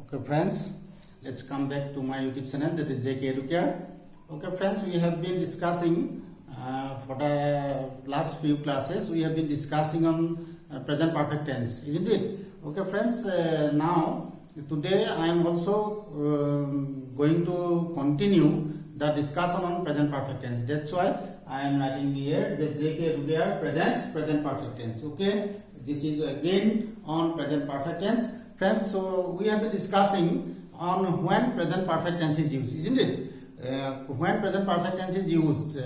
Okay friends, let's come back to my YouTube channel, that is JK Educare. Okay friends, we have been discussing for the last few classes, we have been discussing on present perfect tense, isn't it? Okay friends, now today I am also going to continue the discussion on present perfect tense. That's why I am writing here that JK Educare presents present perfect tense. Okay, this is again on present perfect tense. Friends, so we have been discussing on when present perfect tense is used, isn't it? When present perfect tense is used,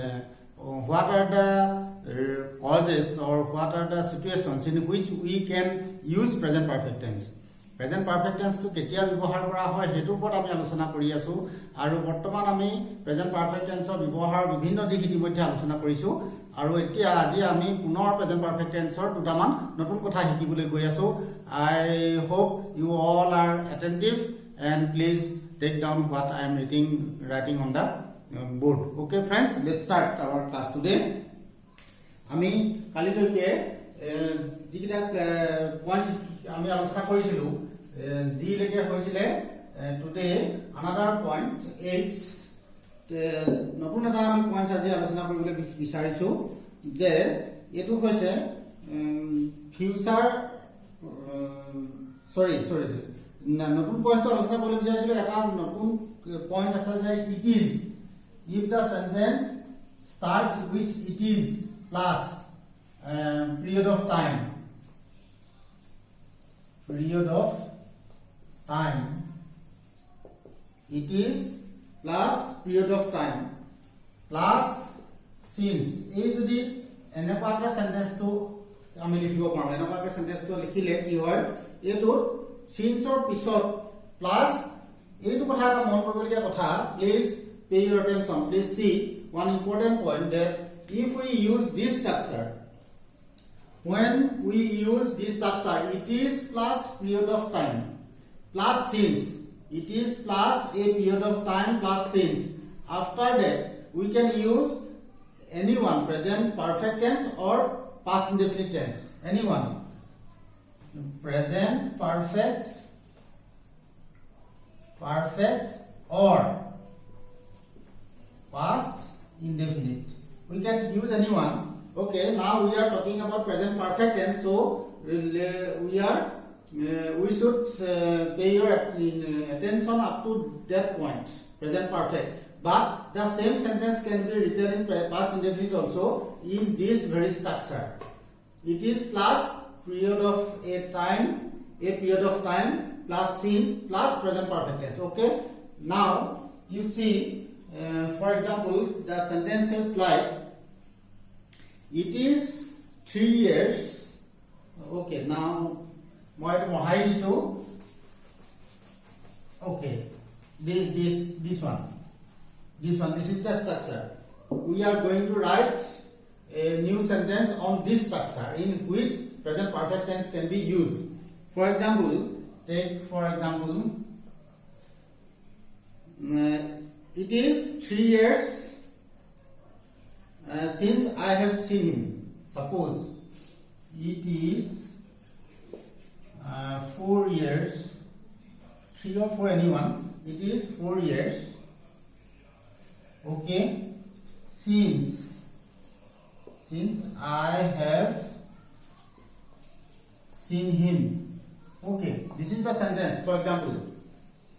what are the causes or what are the situations in which we can use present perfect tense? Present perfect tense to ketia ব্যৱহাৰ কৰা হয় হেতু ওপৰত আমি আলোচনা কৰি আছো আৰু বৰ্তমান আমি প্ৰেজেন্ট পাৰফেক্ট টেন্সৰ ব্যৱহাৰ বিভিন্ন দিশ ইতিমধ্যে আলোচনা কৰিছো আৰু এতিয়া আজি আমি পুনৰ প্ৰেজেন্ট পাৰফেক্ট টেন্সৰ দুটামান নতুন কথা শিকিবলৈ গৈ আছো I hope you all are attentive and please take down what I am writing on the board. Okay friends, let's start our class today. আমি কালিলৈকে যিকিটা পইণ্ট আমি আলোচনা কৰিছিলো জি লৈকে হৈছিলে today another point is নতুন এটা আমি পইণ্ট আজি আলোচনা কৰিবলৈ বিচাৰিছো যে এটো হৈছে ফিউচাৰ sorry নতুন পইণ্ট আলোচনা কৰিবলৈ বিচাৰিছিলো এটা নতুন পইণ্ট আছে যে it is if the sentence starts with it is plus period of time it is plus period of time plus since এই যদি এনেকুৱাকে সেন্টেন্সটো আমি লিখিব পাৰো এনেকুৱাকে সেন্টেন্সটো লিখিলে কি হয় এটো since or পিছত plus এইটো কথা এটা মন কৰিবলগীয়া কথা please pay your attention please see one important point that if we use this structure when we use this structure it is plus period of time plus since it is plus a period of time plus since after that we can use anyone present perfect tense or past indefinite tense anyone present perfect or past indefinite we can use anyone. Okay, now we are talking about present perfect tense, so we should pay your attention up to that point, present perfect. But the same sentence can be written in past indefinite also in this very structure. It is plus period of a period of time plus since plus present perfect tense. Okay, now you see for example the sentences like it is 3 years. Okay, now mohai disu. Okay, this one this is the structure. We are going to write a new sentence on this structure in which present perfect tense can be used. For example, take for example it is 3 years since I have seen him. Suppose it is 4 years, 3 or 4 anyone, it is 4 years. Okay, since I have seen him. Okay, this is the sentence. For example,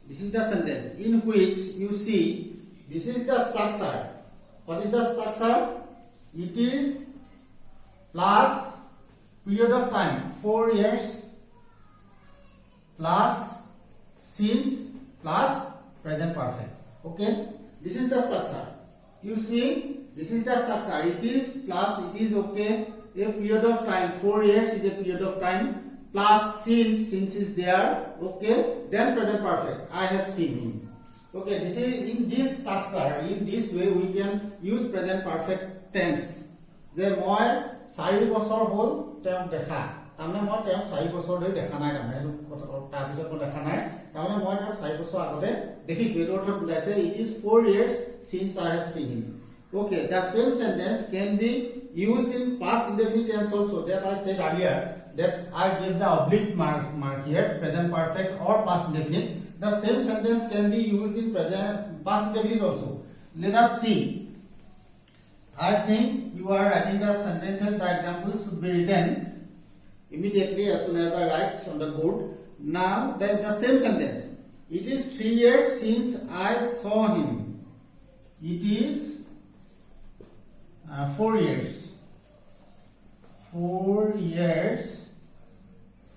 this is the sentence in which you see this is the structure. What is the structure? It is plus period of time 4 years plus since plus present perfect. Okay, this is the structure. You see, this is the structure. It is plus it is okay a period of time 4 years is a period of time plus since is there. Okay, then present perfect I have seen him. Okay, this is in this structure. In this way we can use present perfect tense. যে মই 4 বছৰ হল তেওঁ দেখা তাৰমানে মই তেওঁ 4 বছৰ ধৰি দেখা নাই তাৰমানে তাৰ পিছত মই দেখা নাই তাৰমানে মই তেওঁ 4 বছৰ আগতে দেখিছো এইটো অৰ্থ বুজাইছে it is 4 years since I have seen him. Okay, the same sentence can be used in past indefinite tense also that I said earlier that I give the oblique mark here present perfect or past indefinite. the same sentence can be used in present past indefinite also. Let us see. I think you are writing the sentences. The examples should be written immediately as soon as I write on the board. Now the same sentence. It is 3 years since I saw him. It is 4 years. 4 years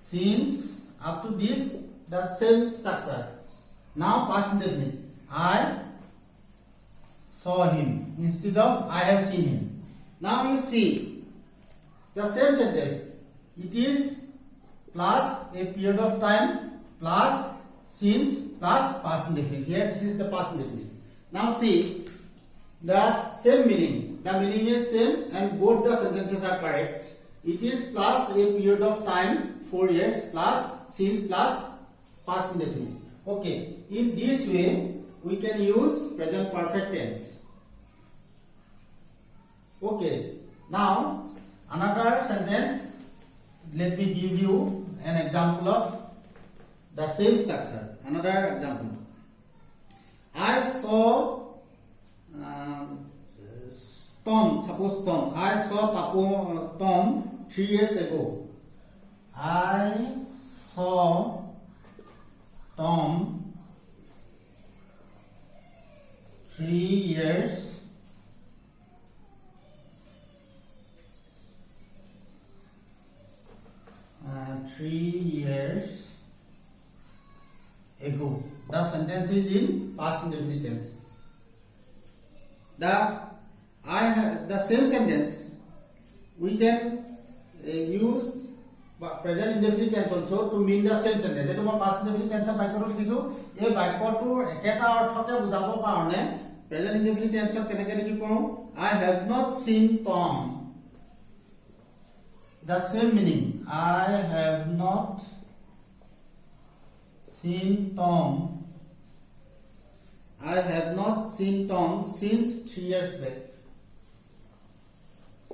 since, up to this, the same structure. Now past indefinite. I saw him instead of I have seen him. Now you see the same sentence. It is plus a period of time plus since plus past indefinite. Here this is the past indefinite. Now see the same meaning. The meaning is same and both the sentences are correct. It is plus a period of time 4 years plus since plus past indefinite. Okay, in this way we can use present perfect tense. Okay, now another sentence. Let me give you an example of the same structure. Another example. I saw Tom. Suppose Tom. I saw Tom 3 years ago. I saw Tom 3 years 3 years ago. The sentence is in past indefinite tense. The same sentence we can use present indefinite tense also to mean the same sentence. Eto moi past indefinite tense বাক্যটো লিখিছো এই বাক্যটোৰ একেটা অৰ্থকে বুজাব কাৰণে present indefinite tense কেনেকৈ লিখিব পাৰো I have not seen Tom. The same meaning. I have not seen Tom. I have not seen Tom since 3 years back.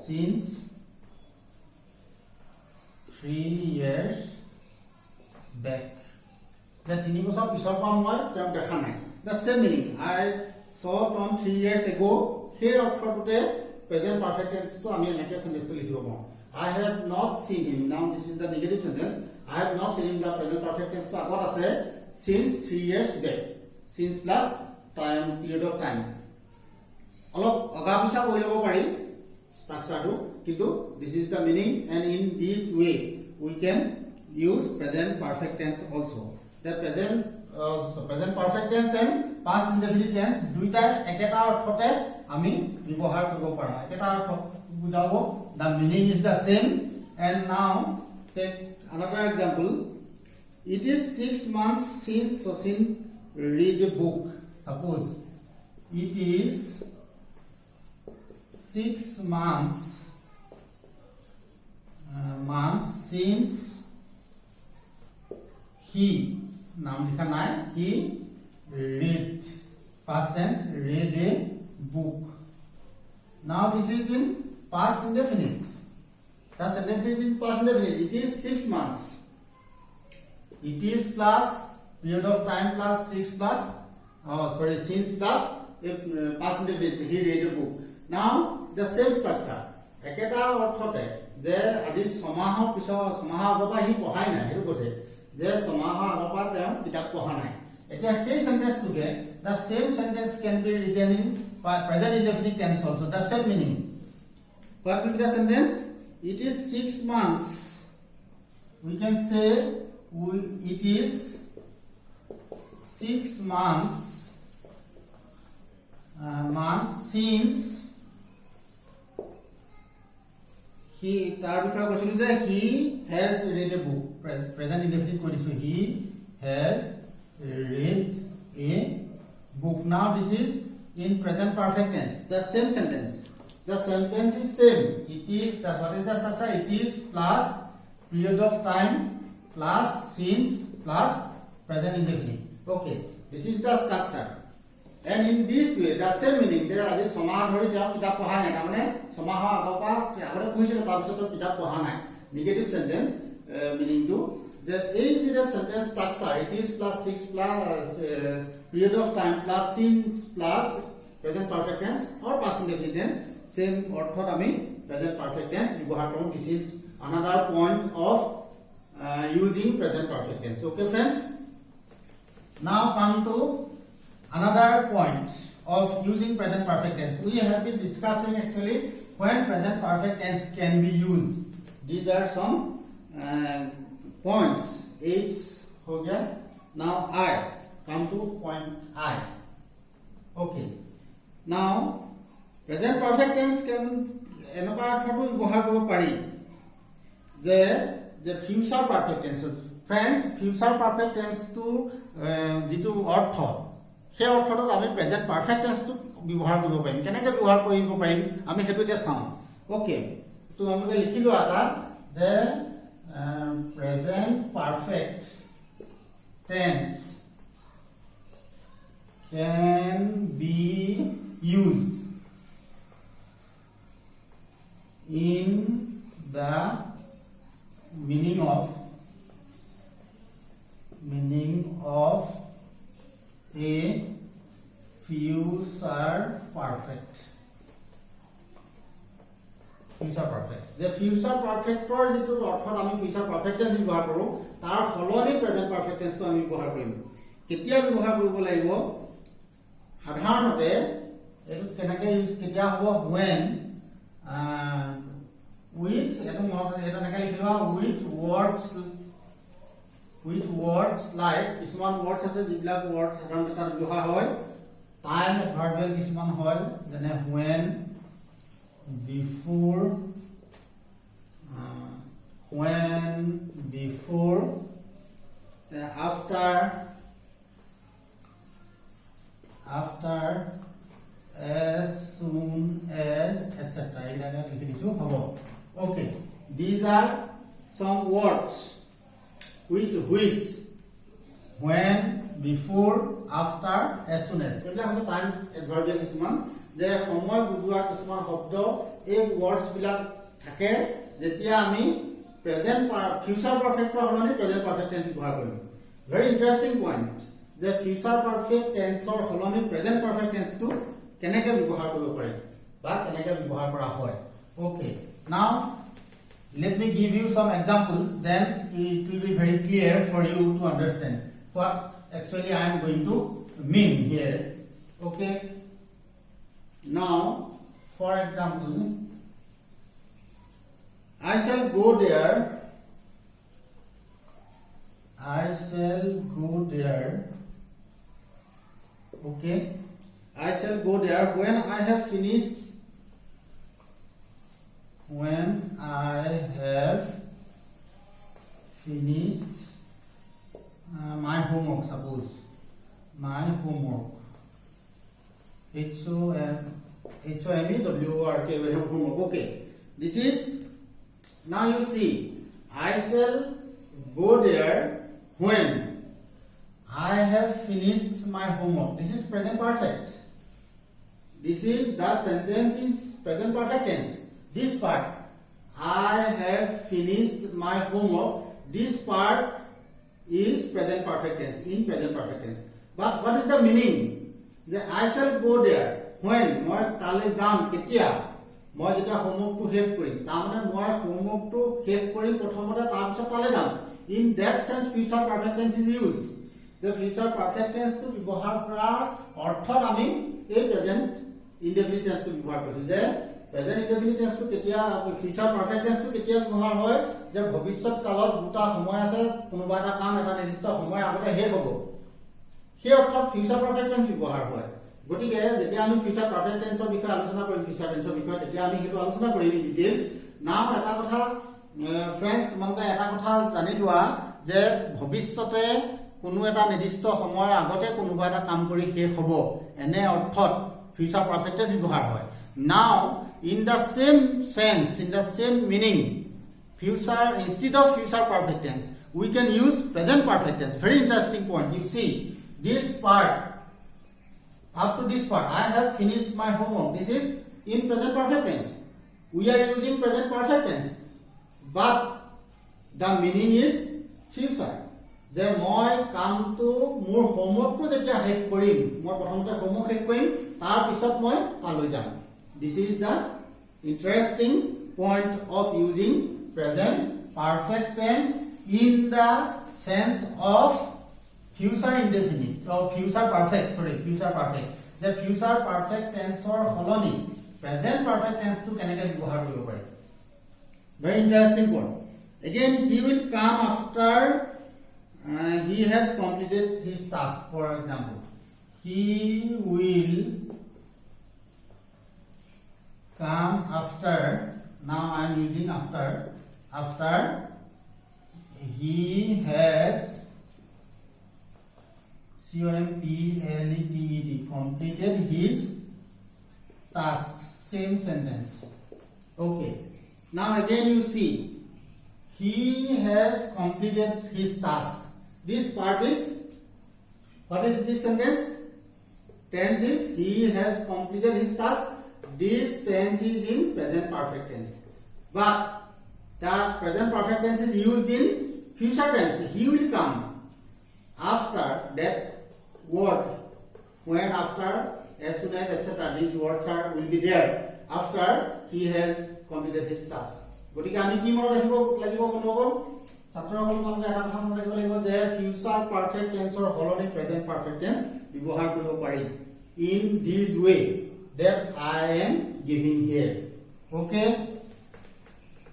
Since 3 years back. The tinibosam pisopam moi tem dekha nai. The same meaning. I saw Tom 3 years ago. Here orthotute present perfect tense to ami enake sentence to likhibo paru. I have not seen him. Now this is the negative sentence. I have not seen him. The present perfect tense to agot ase since 3 years back. Since plus time period of time. Alop agabisa koi lobo pari structure to kintu this is the meaning and in this way we can use present perfect tense also. The present perfect tense and past indefinite tense duita eketa orthote ami bibohar koribo paru. Eketa ortho bujabo. The meaning is the same. And now take another example. It is 6 months since Sachin read a book. Suppose it is 6 months since he read past tense read a book. Now this is in past indefinite. The sentence is in past indefinite. It is 6 months. It is plus period of time plus 6 plus since plus past indefinite. He read a book. Now the same structure. Eketa orthote je adi somaho piso somaho agopa hi pohai nai heru kose je somaho agopa te kitab poha nai. Etia kei sentence tuke the same sentence can be written in present indefinite tense also. The same meaning. What will be the sentence? It is 6 months. We can say it is 6 months since he has read a book. Present indefinite condition. He has read a book. Now this is in present perfect tense. The same sentence. The sentence is same. It is what is the structure? It is plus period of time plus since plus present indefinite. Okay, this is the structure. And in this way, the same meaning. There are this somaha dhori jab kitab poha nai. Tamane somaha agopa agore kuisile tar pisoto kitab poha nai. Negative sentence meaning to that age is a sentence structure. It is plus 6 plus period of time plus since plus present perfect tense or past indefinite tense. Same orthot ami present perfect tense ବ୍ୟବহাৰ কৰোঁ. This is another point of using present perfect tense. Okay, friends. Now come to another point of using present perfect tense. We have been discussing actually when present perfect tense can be used. These are some points. H ho gaya. Now I come to point I. Okay. Now present perfect tense can এনেকুৱা অৰ্থটো ব্যৱহাৰ কৰিব পাৰি যে future perfect tense. Friends, future perfect tense to যিটো অৰ্থ সেই অৰ্থটোত আমি প্ৰেজেন্ট পাৰফেক্ট টেন্সটো ব্যৱহাৰ কৰিব পাৰিম. কেনেকৈ ব্যৱহাৰ কৰিব পাৰিম আমি সেইটো এতিয়া চাওঁ. ওকে, তো আমি লিখিলো এটা যে present perfect tense can be used in the meaning of a future perfect. Future perfect. The future perfect or যেটো অৰ্থত আমি future perfect tense ব্যৱহাৰ কৰো তাৰ হলনি present perfect tense তো আমি ব্যৱহাৰ কৰিম. কেতিয়া ব্যৱহাৰ কৰিব লাগিব সাধাৰণতে এটো কেনেকৈ ইউজ কেতিয়া হ'ব when with এটো মনত এটা এনেকৈ লিখিবা with words like কিছুমান words আছে যিবিলাক words সাধাৰণতে তাত ব্যৱহাৰ হয় time adverbial কিছুমান হয় যেনে when before after as soon as etc. Okay, these are some words with which when before after as soon as এগুলা হচ্ছে টাইম এডভার্বিয়াল কিছুমান যে সময় বুজোৱা কিছুমান শব্দ এই ওয়ার্ডস বিলাক থাকে যেতিয়া আমি প্রেজেন্ট ফিউচার পারফেক্টৰ হলনি প্রেজেন্ট পারফেক্ট টেন্স ব্যৱহাৰ কৰিম. ভেরি ইন্টারেস্টিং পয়েন্ট যে ফিউচার পারফেক্ট টেন্সৰ হলনি প্রেজেন্ট পারফেক্ট টেন্সটো কেনেকৈ ব্যৱহাৰ কৰিব পাৰি বা কেনেকৈ ব্যৱহাৰ কৰা হয়. ওকে, নাও let me give you some examples, then it will be very clear for you to understand what actually I am going to mean here. Okay, now for example, I shall go there okay, I shall go there when I have finished my homework. Suppose my homework HOMEWORK homework. Okay, this is now you see I shall go there when I have finished my homework. This is present perfect. This is the sentence is present perfect tense. This part I have finished my homework, this part is present perfect tense, in present perfect tense. But what is the meaning? That I shall go there when মই তালে যাম কেতিয়া মই যেটা homework two শেষ কৰিম তাৰমানে মই homework two শেষ কৰিম প্ৰথমতে তাৰ পিছত তালে যাম. In that sense future perfect tense is used. The future perfect tense to ব্যৱহাৰ কৰা অৰ্থত আমি এই present indefinite tense to ব্যৱহাৰ কৰিছো যে প্রেজেন্ট ইনডেফিনিট টেন্স তো কেতিয়া ফিউচার পারফেক্ট টেন্স তো কেতিয়া ব্যৱহাৰ হয় যে ভৱিষ্যৎ কালত দুটা সময় আছে কোনোবা এটা কাম এটা নিৰ্দিষ্ট সময় আগতে শেষ হ'ব সেই অৰ্থত ফিউচাৰ পারফেক্ট টেন্স ব্যৱহাৰ হয়. গতিকে যেতিয়া আমি ফিউচাৰ পারফেক্ট টেন্সৰ বিষয়ে আলোচনা কৰিম ফিউচাৰ টেন্সৰ বিষয়ে তেতিয়া আমি সেইটো আলোচনা কৰিম ইন ডিটেইলছ. নাও এটা কথা ফ্ৰেণ্ডছ তোমালোকে এটা কথা জানি লোৱা যে ভৱিষ্যতে কোনো এটা নিৰ্দিষ্ট সময়ৰ আগতে কোনোবা এটা কাম কৰি শেষ হ'ব এনে অৰ্থত ফিউচাৰ পারফেক্ট টেন্স ব্যৱহাৰ হয়. Now in the same sense, in the same meaning, future instead of future perfect tense we can use present perfect tense. Very interesting point. You see this part up to this part I have finished my homework. This is in present perfect tense. We are using present perfect tense, but the meaning is future যে মই কামটো মোৰ হোমৱৰ্কটো যেতিয়া শেষ কৰিম মই প্ৰথমতে homework শেষ কৰিম তাৰ পিছত মই তালৈ যাম this is the interesting point of using present perfect tense in the sense of future indefinite or future perfect the future perfect tense or holoni present perfect tense to keneke ବ୍ୟବহাৰ কৰিব পাৰি very interesting point again he will come after he has completed his task for example he will come after now I am using after he has completed completed his task same sentence okay now again you see he has completed his task this part is what is this sentence tense is he has completed his task this tense is in present perfect tense but the present perfect tense is used in future tense he will come after that word when after as soon as etc these words will be there after he has completed his task গটিকে আমি কি মনত ৰাখিব লাগিব বন্ধুসকল ছাত্ৰসকল মানে এটা কথা মনত ৰাখিব লাগিব যে ফিউচাৰ পাৰফেক্ট টেন্সৰ হলনি প্ৰেজেন্ট পাৰফেক্ট টেন্স ব্যৱহাৰ কৰিব পাৰি in this way that I am giving here okay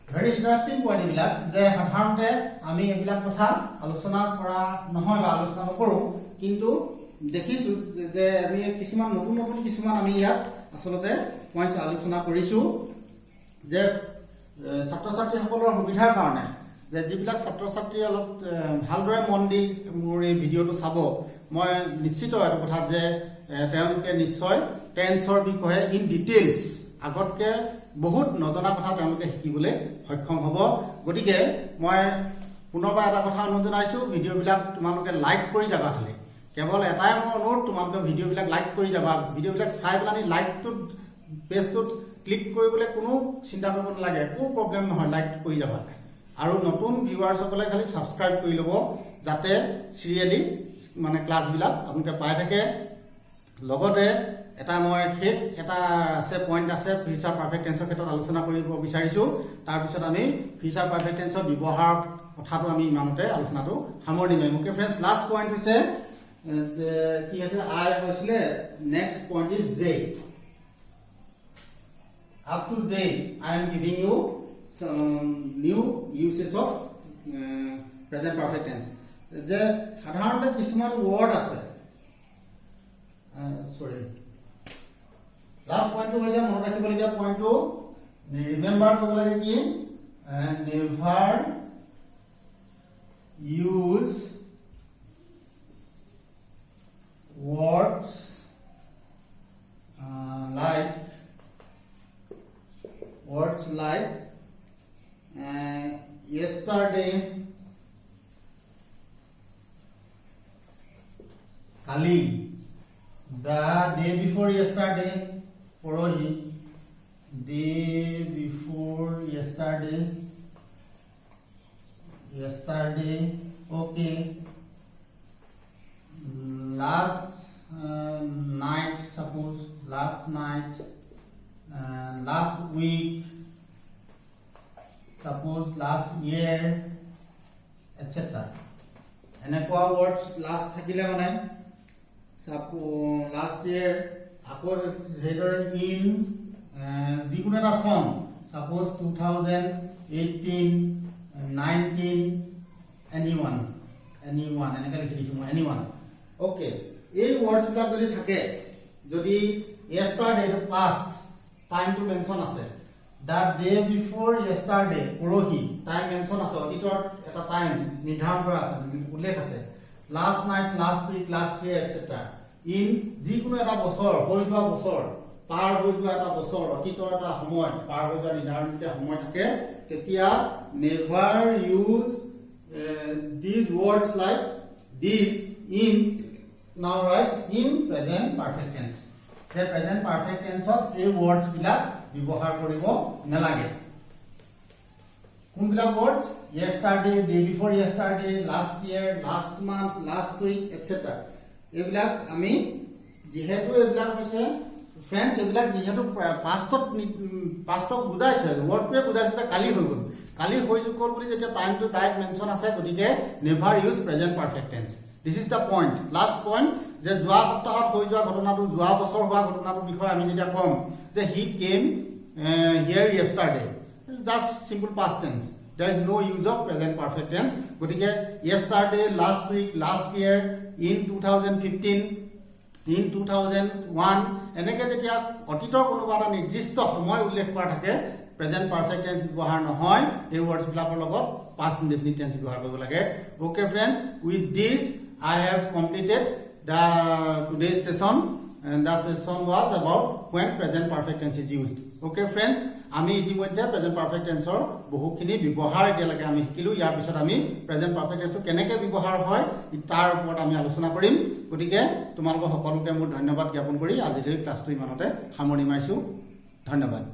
very interesting point বিলাক যে সাধাৰণতে আমি এইবিলাক কথা আলোচনা কৰা নহয় বা আলোচনা নকৰো কিন্তু দেখিছো যে আমি কিছুমান নতুন নতুন কিছুমান আমি ইয়াত আসলতে পইণ্ট আলোচনা কৰিছো যে ছাত্ৰ ছাত্ৰীসকলৰ সুবিধাৰ কাৰণে যে যিবিলাক ছাত্ৰ ছাত্ৰী অলপ ভালদৰে মন দি মোৰ এই ভিডিঅটো চাব মই নিশ্চিত এটা কথা যে তেওঁলোকে নিশ্চয় টেন্সৰ বিষয়ে ইন ডিটেইলছ আগতকে বহুত নজনা কথা তেওঁলোকে শিকিবলৈ সক্ষম হ'ব গতিকে মই পুনৰবাৰ এটা কথা অনুৰোধ জনাইছো ভিডিঅ'বিলাক তোমালোকে লাইক কৰি যাবা খালি কেৱল এটাই মই অনুৰোধ তোমালোকে ভিডিঅ'বিলাক লাইক কৰি যাবা ভিডিঅ'বিলাক চাই পেলানি লাইকটো পেজটোত ক্লিক কৰিবলৈ কোনো চিন্তা কৰিব নালাগে একো প্ৰব্লেম নহয় লাইক কৰি যাবা আৰু নতুন ভিউৱাৰ্ছসকলে খালি সাবস্ক্ৰাইব কৰি ল'ব যাতে সিৰিয়েলি মানে ক্লাছবিলাক আপোনালোকে পাই থাকে লগতে এটা মই শেষ এটা আছে পইণ্ট আছে ফিউচাৰ পাৰফেক্ট টেন্সৰ ক্ষেত্ৰত আলোচনা কৰিব বিচাৰিছো তাৰ পিছত আমি ফিউচাৰ পাৰফেক্ট টেন্সৰ ব্যৱহাৰ কথাটো আমি ইমানতে আলোচনাটো সামৰণি মাৰিম ওকে ফ্ৰেণ্ডছ লাষ্ট পইণ্ট হৈছে কি আছে আই হৈছিলে next point is J up to z I am giving you some new uses of present perfect tense যে সাধাৰণতে কিছুমান ওয়াৰ্ড আছে sorry last point to হৈছে মনত ৰাখিবলগীয়া পইণ্টটো ৰিমেম্বাৰ কৰিব লাগে কি never use words like yesterday kali the day before yesterday porohi day before yesterday okay last night suppose last night last week suppose last year etc এনেকুৱা words last থাকিলে মানে suppose last year আকৌ হেডৰ in যিকোনো এটা সন suppose 2018 19 anyone এনেকৈ লিখি দিছো মই anyone okay এই words বিলাক যদি থাকে যদি yesterday past time to mention আছে the day before yesterday পৰহি time mention আছে অতীতৰ এটা time নিৰ্ধাৰণ কৰা আছে উল্লেখ আছে last night last week last year etc in যিকোনো এটা বছৰ হৈ যোৱা বছৰ পাৰ হৈ যোৱা এটা বছৰ অতীতৰ এটা সময় পাৰ হৈ যোৱা নিৰ্ধাৰিত সময় থাকে তেতিয়া never use these words like this in now write in present perfect tense the present perfect tense of এই words বিলাক ব্যৱহাৰ কৰিব নালাগে কোনবিলাক words yesterday, day before yesterday, last year, last month, last week, etc. এইবিলাক আমি যেহেতু এইবিলাক হৈছে ফ্ৰেন্ডছ এইবিলাক যেহেতু পাষ্টক বুজাইছে ওয়ার্ডটোৱে বুজাইছে যে কালি হৈ গ'ল কালি হৈ গ'ল বুলি যেতিয়া টাইমটো ডাইৰেক্ট মেনশন আছে গতিকে never use present perfect tense this is the point last point যে যোৱা সপ্তাহত হৈ যোৱা ঘটনাটো যোৱা বছৰ হোৱা ঘটনাটোৰ বিষয়ে আমি যেতিয়া কম যে হি কেম হিয়াৰ yesterday just simple past tense there is no use of present perfect tense gotike yesterday last week last year in 2015 in 2001 এনেকে যেতিয়া অতীতৰ কোনোবা এটা নিৰ্দিষ্ট সময় উল্লেখ কৰা থাকে প্ৰেজেন্ট পাৰফেক্ট টেন্স ব্যৱহাৰ নহয় এই ওয়াৰ্ডছ বিলাকৰ লগত past indefinite tense ব্যৱহাৰ কৰিব লাগে okay friends with this I have completed the today's session and that session was about when present perfect tense is used okay friends আমি ইতিমধ্যে প্ৰেজেন্ট পাৰফেক্ট টেন্সৰ বহুখিনি ব্যৱহাৰ এতিয়ালৈকে আমি শিকিলো ইয়াৰ পিছত আমি প্ৰেজেন্ট পাৰফেক্ট টেন্সটো কেনেকৈ ব্যৱহাৰ হয় তাৰ ওপৰত আমি আলোচনা কৰিম গতিকে তোমালোক সকলোকে মোৰ ধন্যবাদ জ্ঞাপন কৰি আজিলৈ ক্লাছটো ইমানতে সামৰণি মাৰিছো ধন্যবাদ